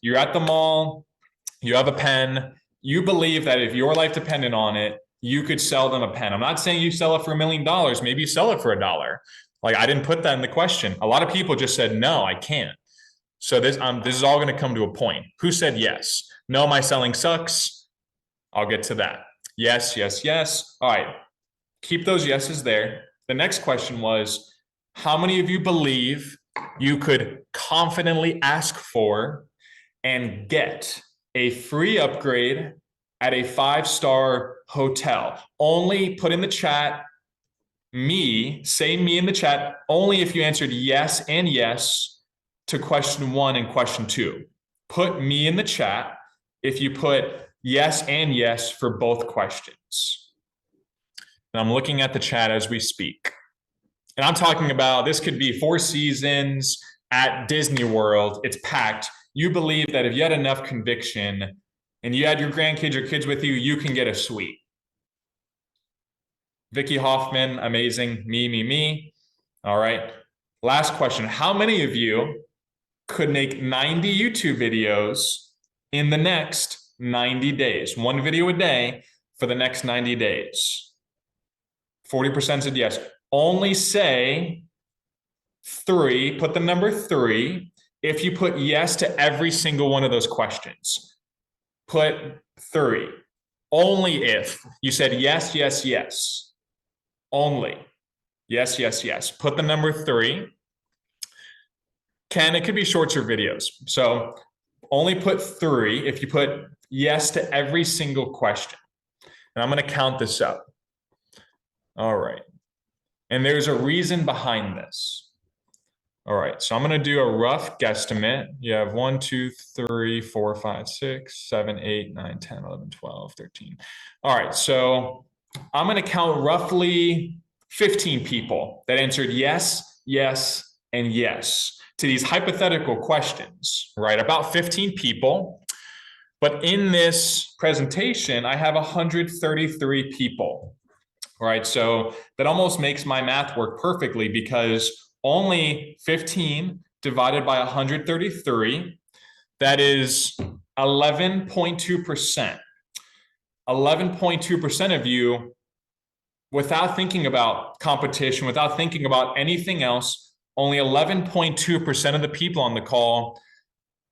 You're at the mall, you have a pen, you believe that if your life depended on it, you could sell them a pen. I'm not saying you sell it for $1 million. Maybe you sell it for $1. Like, I didn't put that in the question. A lot of people just said, no, I can't. So this is all going to come to a point. Who said yes? No, my selling sucks. I'll get to that. Yes, yes, yes. All right. Keep those yeses there. The next question was, how many of you believe you could confidently ask for and get a free upgrade at a 5-star hotel? Only put in the chat, say me in the chat, only if you answered yes and yes to question 1 and question 2. Put me in the chat if you put yes and yes for both questions. And I'm looking at the chat as we speak. And I'm talking about, this could be 4 Seasons at Disney World. It's packed. You believe that if you had enough conviction and you had your grandkids or kids with you, you can get a suite. Vicky Hoffman, amazing. Me. All right. Last question. How many of you could make 90 YouTube videos in the next 90 days? 1 video a day for the next 90 days. 40% said yes. Only say 3, put the number 3, if you put yes to every single one of those questions. Put 3. Only if you said yes, yes, yes. Only. Yes, yes, yes. Put the number 3. It could be shorter videos. So only put 3 if you put yes to every single question. And I'm going to count this up. All right. And there's a reason behind this. All right, so I'm going to do a rough guesstimate. You have 1, 2, 3, 4, 5, 6, 7, 8, 9, 10, 11, 12, 13. All right, so I'm going to count roughly 15 people that answered yes, yes, and yes to these hypothetical questions, right? About 15 people. But in this presentation, I have 133 people, right? So that almost makes my math work perfectly, because only 15 divided by 133, that is 11.2%. 11.2% of you, without thinking about competition, without thinking about anything else, only 11.2% of the people on the call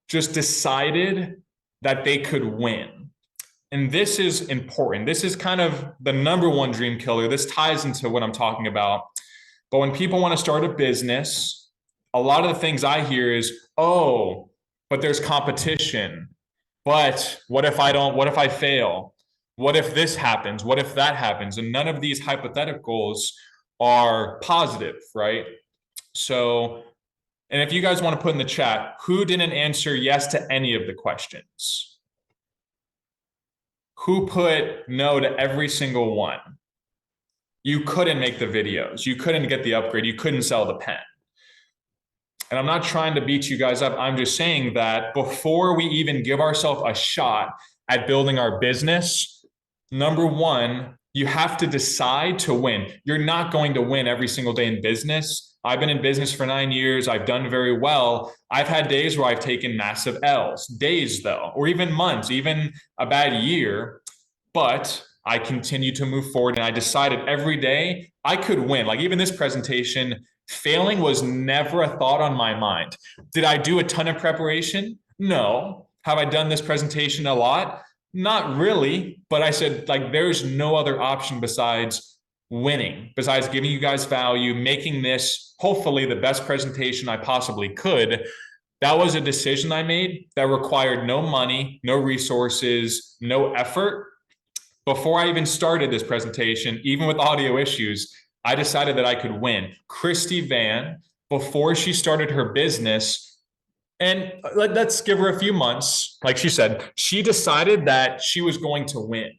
just decided that they could win. And this is important. This is kind of the #1 dream killer. This ties into what I'm talking about. But when people want to start a business, a lot of the things I hear is, oh, but there's competition. But what if I fail? What if this happens? What if that happens? And none of these hypotheticals are positive, right? So, and if you guys want to put in the chat, who didn't answer yes to any of the questions? Who put no to every single one? You couldn't make the videos. You couldn't get the upgrade. You couldn't sell the pen. And I'm not trying to beat you guys up. I'm just saying that before we even give ourselves a shot at building our business, #1, you have to decide to win. You're not going to win every single day in business. I've been in business for 9 years. I've done very well. I've had days where I've taken massive L's, days though, or even months, even a bad year. But I continue to move forward, and I decided every day I could win. Like, even this presentation, failing was never a thought on my mind. Did I do a ton of preparation? No. Have I done this presentation a lot? Not really. But I said, like, there's no other option besides winning, besides giving you guys value, making this hopefully the best presentation I possibly could. That was a decision I made that required no money, no resources, no effort. Before I even started this presentation, even with audio issues, I decided that I could win. Christy Van, before she started her business, and let's give her a few months, like she said, she decided that she was going to win.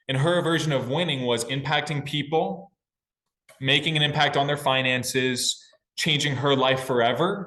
And her version of winning was impacting people, making an impact on their finances, changing her life forever.